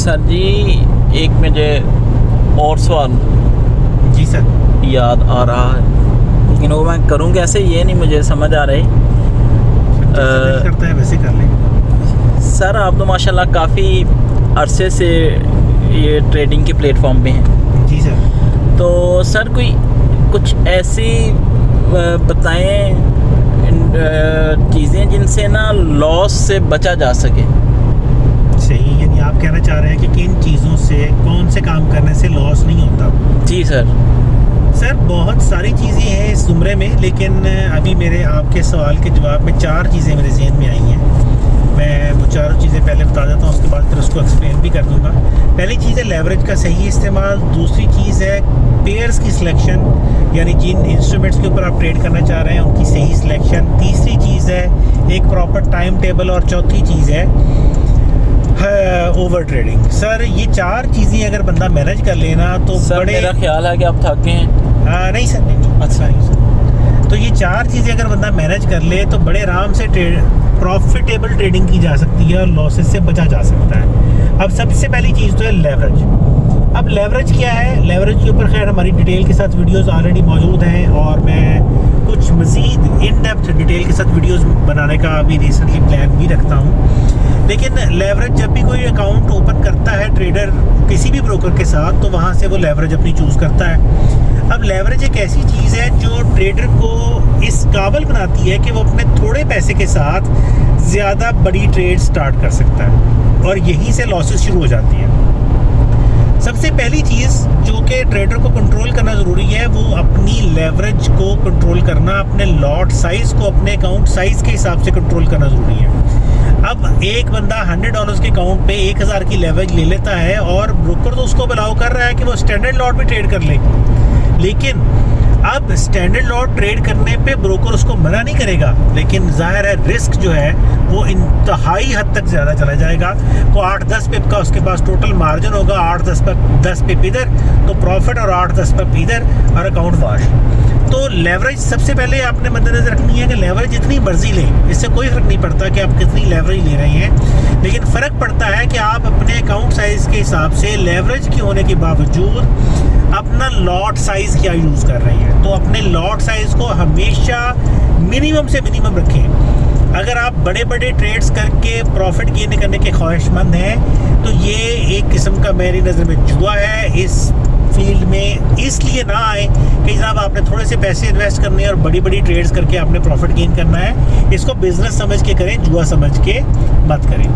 Sir जी एक मुझे और सवाल जी सर याद आ रहा है, लेकिन वो मैं करूँ कैसे ये नहीं मुझे समझ आ रही। करता है वैसे कर ले। सर आप तो माशाल्लाह काफ़ी अरसे से ये ट्रेडिंग के प्लेटफॉर्म पे हैं। जी सर। तो सर कोई कुछ ऐसी बताएं चीज़ें जिनसे ना लॉस से बचा जा सके। सही, यानी आप कहना चाह रहे हैं कि किन चीज़ों से, कौन से काम करने से लॉस नहीं होता। जी सर। सर बहुत सारी चीज़ें हैं इस जुमरे में, लेकिन अभी मेरे आपके सवाल के जवाब में 4 चीज़ें मेरे जहन में आई हैं। मैं वो चारों चीज़ें पहले बता देता हूँ, उसके बाद फिर उसको एक्सप्लेन भी कर दूँगा। पहली चीज़ है लेवरेज का सही इस्तेमाल। दूसरी चीज़ है पेयर्स की सिलेक्शन, यानी जिन इंस्ट्रूमेंट्स के ऊपर आप ट्रेड करना चाह रहे हैं उनकी सही सिलेक्शन। तीसरी चीज़ है एक प्रॉपर टाइम टेबल, और चौथी चीज़ है ओवर ट्रेडिंग। सर ये 4 चीज़ें अगर बंदा मैनेज कर लेना तो सर बड़े, मेरा ख्याल है कि आप थक गए हैं। नहीं सर, नहीं। अच्छा नहीं सर। तो ये 4 चीज़ें अगर बंदा मैनेज कर ले तो बड़े आराम से प्रॉफिटेबल ट्रेडिंग की जा सकती है और लॉसेस से बचा जा सकता है। अब सबसे पहली चीज़ तो है लेवरेज। अब लेवरेज क्या है? लेवरेज के ऊपर खैर हमारी डिटेल के साथ वीडियोस ऑलरेडी मौजूद हैं, और मैं कुछ मज़ीद इन डेप्थ डिटेल के साथ वीडियोस बनाने का अभी रिसेंटली प्लान भी रखता हूँ। लेकिन लेवरेज जब भी कोई अकाउंट ओपन करता है ट्रेडर किसी भी ब्रोकर के साथ, तो वहाँ से वो लेवरेज अपनी चूज़ करता है। अब लेवरेज एक ऐसी चीज़ है जो ट्रेडर को इस काबिल बनाती है कि वो अपने थोड़े पैसे के साथ ज़्यादा बड़ी ट्रेड स्टार्ट कर सकता है, और यहीं से लॉसेस शुरू हो जाती हैं। सबसे पहली चीज़ जो कि ट्रेडर को कंट्रोल करना ज़रूरी है वो अपनी लेवरेज को कंट्रोल करना, अपने लॉट साइज़ को अपने अकाउंट साइज़ के हिसाब से कंट्रोल करना ज़रूरी है। अब एक बंदा $100 के अकाउंट पे 1000 की लेवरेज ले लेता है, और ब्रोकर तो उसको अलाउ कर रहा है कि वो स्टैंडर्ड लॉट भी ट्रेड कर ले, लेकिन अब स्टैंडर्ड लॉट ट्रेड करने पे ब्रोकर उसको मना नहीं करेगा, लेकिन जाहिर है रिस्क जो है वो इंतहाई हद तक ज़्यादा चला जाएगा। तो 8-10 पिप का उसके पास टोटल मार्जिन होगा, 8-10 पिप इधर तो प्रॉफिट, और 8-10 पिप इधर और अकाउंट वाश। तो लेवरेज सबसे पहले आपने मद्देनजर रखनी है कि लेवरेज जितनी मर्जी लें, इससे कोई फ़र्क नहीं पड़ता कि आप कितनी लेवरेज ले रहे हैं, लेकिन फ़र्क पड़ता है कि आप अपने अकाउंट साइज़ के हिसाब से लेवरेज के होने के बावजूद अपना लॉट साइज़ क्या यूज़ कर रहे हैं। तो अपने लॉट साइज़ को हमेशा मिनिमम से मिनिमम रखें। अगर आप बड़े बड़े ट्रेड्स करके प्रॉफिट गेन करने के ख्वाहिशमंद हैं तो ये एक किस्म का मेरी नज़र में जुआ है। इस फील्ड में इसलिए ना आए कि जनाब आपने थोड़े से पैसे इन्वेस्ट करने हैं और बड़ी बड़ी ट्रेड्स करके आपने प्रॉफिट गेन करना है। इसको बिजनेस समझ के करें, जुआ समझ के मत करें।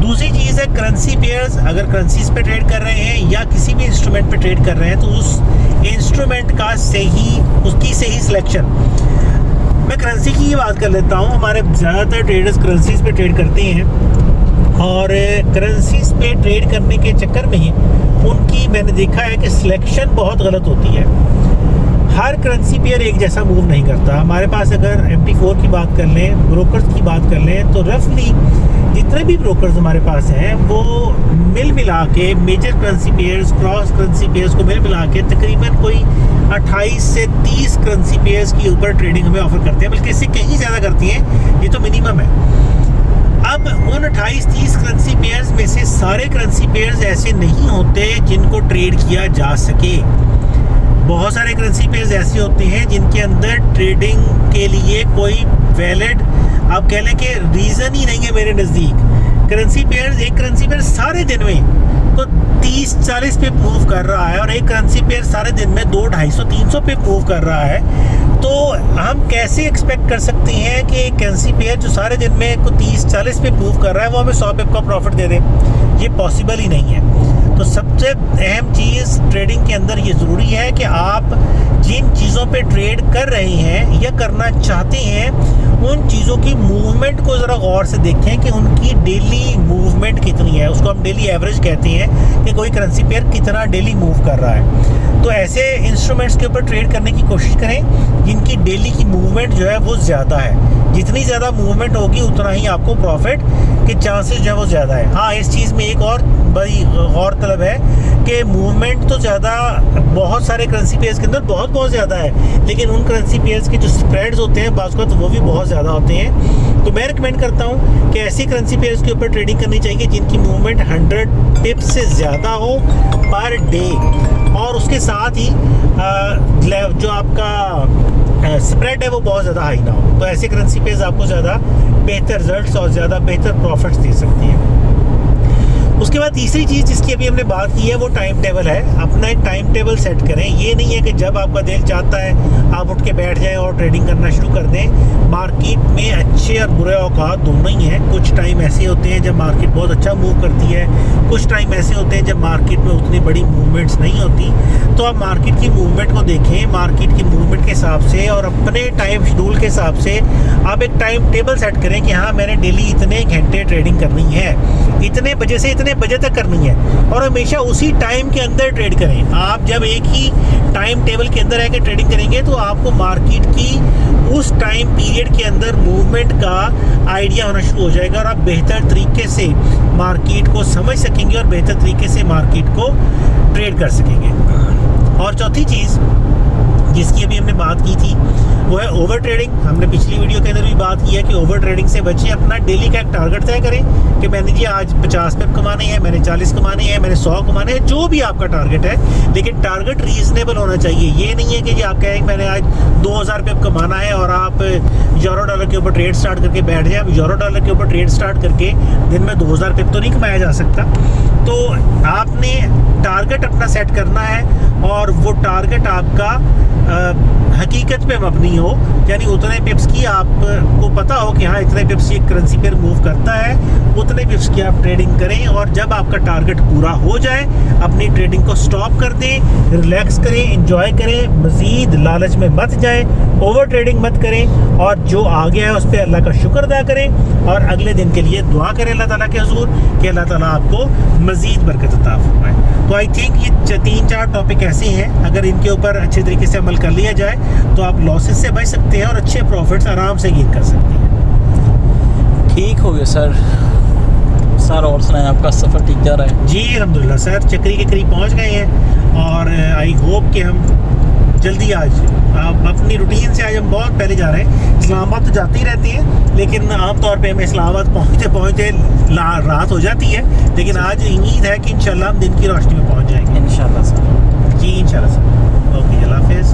दूसरी चीज़ है करेंसी पेयर्स। अगर करेंसीज पे ट्रेड कर रहे हैं या किसी भी इंस्ट्रूमेंट पे ट्रेड कर रहे हैं तो उस इंस्ट्रूमेंट का उसकी सही सिलेक्शन। मैं करेंसी की ही बात कर लेता हूँ। हमारे ज़्यादातर ट्रेडर्स करेंसीज पे ट्रेड करते हैं, और करेंसीज पे ट्रेड करने के चक्कर में उनकी मैंने देखा है कि सिलेक्शन बहुत गलत होती है। हर करेंसी पेयर एक जैसा मूव नहीं करता। हमारे पास अगर MT4 की बात कर लें, ब्रोकर्स की बात कर लें, तो रफली जितने भी ब्रोकर्स हमारे पास हैं वो मिल मिला के major currency pairs, cross currency pairs को मिल मिला के तकरीबन कोई 28 से 30 करेंसी पेयर्स की ऊपर ट्रेडिंग हमें ऑफर करते हैं, बल्कि इससे कहीं ज़्यादा करती हैं। ये तो मिनिमम है। अब उन 28-30 करेंसी पेयर्स में से सारे करेंसी पेयर्स ऐसे नहीं होते जिनको ट्रेड किया जा सके। बहुत सारे करेंसी पेयर्स ऐसे होते हैं जिनके अंदर ट्रेडिंग के लिए कोई वैलिड, आप कह लें कि रीज़न ही नहीं है मेरे नज़दीक। करेंसी पेयर्स, एक करेंसी पेयर सारे दिन में तो 30-40 पे मूव कर रहा है, और एक करेंसी पेयर सारे दिन में 200-250-300 पे मूव कर रहा है। तो हम कैसे एक्सपेक्ट कर सकते हैं कि एक करेंसी पेयर जो सारे दिन में 30-40 पे मूव कर रहा है वो हमें 100 पिप का प्रॉफिट दे दे? ये पॉसिबल ही नहीं है। तो सबसे अहम चीज़ ट्रेडिंग के अंदर ये ज़रूरी है कि आप जिन चीज़ों पे ट्रेड कर रहे हैं या करना चाहते हैं उन चीज़ों की मूवमेंट को ज़रा गौर से देखें कि उनकी डेली मूवमेंट कितनी है। उसको हम डेली एवरेज कहते हैं कि कोई करेंसी पेयर कितना डेली मूव कर रहा है। तो ऐसे इंस्ट्रूमेंट्स के ऊपर ट्रेड करने की कोशिश करें जिनकी डेली की मूवमेंट जो है वो ज़्यादा है। जितनी ज़्यादा मूवमेंट होगी उतना ही आपको प्रॉफिट कि चांसेस जो है वो ज़्यादा है। हाँ, इस चीज़ में एक और बड़ी और तलब है कि मूवमेंट तो ज़्यादा बहुत सारे करेंसी पेयर्स के अंदर बहुत ज़्यादा है, लेकिन उन करेंसी पेयर्स के जो स्प्रेड्स होते हैं बाज़ तो वो भी बहुत ज़्यादा होते हैं। तो मैं रिकमेंड करता हूँ कि ऐसी करेंसी पेयर्स के ऊपर ट्रेडिंग करनी चाहिए जिनकी मूवमेंट 100 टिप्स से ज़्यादा हो पर डे, और उसके साथ ही जो आपका स्प्रेड है वो बहुत ज़्यादा हाई ना हो। तो ऐसे करेंसी पेयर्स आपको ज़्यादा बेहतर रिजल्ट्स और ज़्यादा बेहतर प्रॉफिट्स दे सकती है। उसके बाद तीसरी चीज़ जिसकी अभी हमने बात की है वो टाइम टेबल है। अपना एक टाइम टेबल सेट करें। ये नहीं है कि जब आपका दिल चाहता है आप उठ के बैठ जाएं और ट्रेडिंग करना शुरू कर दें। मार्केट में अच्छे और बुरे औकात दोनों ही हैं। कुछ टाइम ऐसे होते हैं जब मार्केट बहुत अच्छा मूव करती है, कुछ टाइम ऐसे होते हैं जब मार्केट में उतनी बड़ी मूवमेंट्स नहीं होती। तो आप मार्केट की मूवमेंट को देखें, मार्केट की मूवमेंट के हिसाब से और अपने टाइम शेड्यूल के हिसाब से आप एक टाइम टेबल सेट करें कि हाँ, मैंने डेली इतने घंटे ट्रेडिंग करनी है, इतने बजे से इतने बजे तक करनी है, और हमेशा उसी टाइम के अंदर ट्रेड करें। आप जब एक ही टाइम टेबल के अंदर आके ट्रेडिंग करेंगे तो आपको मार्केट की उस टाइम पीरियड के अंदर मूवमेंट का आइडिया होना शुरू हो जाएगा और आप बेहतर तरीके से मार्केट को समझ सकेंगे और बेहतर तरीके से मार्केट को ट्रेड कर सकेंगे। और चौथी चीज़ जिसकी अभी हमने बात की थी वो है ओवर ट्रेडिंग। हमने पिछली वीडियो के अंदर भी बात की है कि ओवर ट्रेडिंग से बचें। अपना डेली का एक टारगेट तय करें कि मैंने जी आज 50 पिप कमाने हैं, मैंने 40 कमाने हैं, मैंने 100 कमाने हैं, जो भी आपका टारगेट है, लेकिन टारगेट रीजनेबल होना चाहिए। ये नहीं है कि जी आप कहें मैंने आज 2000 पिप कमाना है और आप यूरो डॉलर के ऊपर ट्रेड स्टार्ट करके बैठ जाए। अब यूरो डॉलर के ऊपर ट्रेड स्टार्ट करके दिन में 2000 पिप तो नहीं कमाया जा सकता। तो आपने टारगेट अपना सेट करना है और वो टारगेट आपका हकीकत पे मबनी हो, यानी उतने पिप्स की आपको पता हो कि हाँ इतने पिप्स ये करेंसी पेयर मूव करता है, उतने पिप्स की आप ट्रेडिंग करें। और जब आपका टारगेट पूरा हो जाए अपनी ट्रेडिंग को स्टॉप कर दें, रिलैक्स करें, एंजॉय करें, मज़ीद लालच में मत जाएं, ओवर ट्रेडिंग मत करें, और जो आ गया है उस पर अल्लाह का शुक्र अदा करें और अगले दिन के लिए दुआ करें अल्लाह ताला के हुजूर कि अल्लाह ताला आपको मज़ीद बरकत अता फरमाए। तो आई थिंक ये 3-4 टॉपिक ऐसे हैं, अगर इनके ऊपर अच्छे तरीके से अमल कर लिया जाए तो आप लॉसेस से बच सकते हैं और अच्छे प्रॉफिट्स आराम से गेन कर सकते हैं। ठीक हो गया सर और सुनाएं, आपका सफ़र ठीक जा रहा है? जी अल्हम्दुलिल्लाह सर, चक्री के करीब पहुंच गए हैं और आई होप कि हम जल्दी आज अपनी रूटीन से आज हम बहुत पहले जा रहे हैं। इस्लामाबाद तो जाते ही रहते हैं, लेकिन आमतौर पे हमें इस्लामाबाद पहुँचते रात हो जाती है, लेकिन आज उम्मीद है कि इंशाल्लाह हम दिन की रोशनी में पहुँच जाएंगे। इंशाल्लाह सर। जी इंशाल्लाह सर। ओके, अल्लाह हाफ़िज़।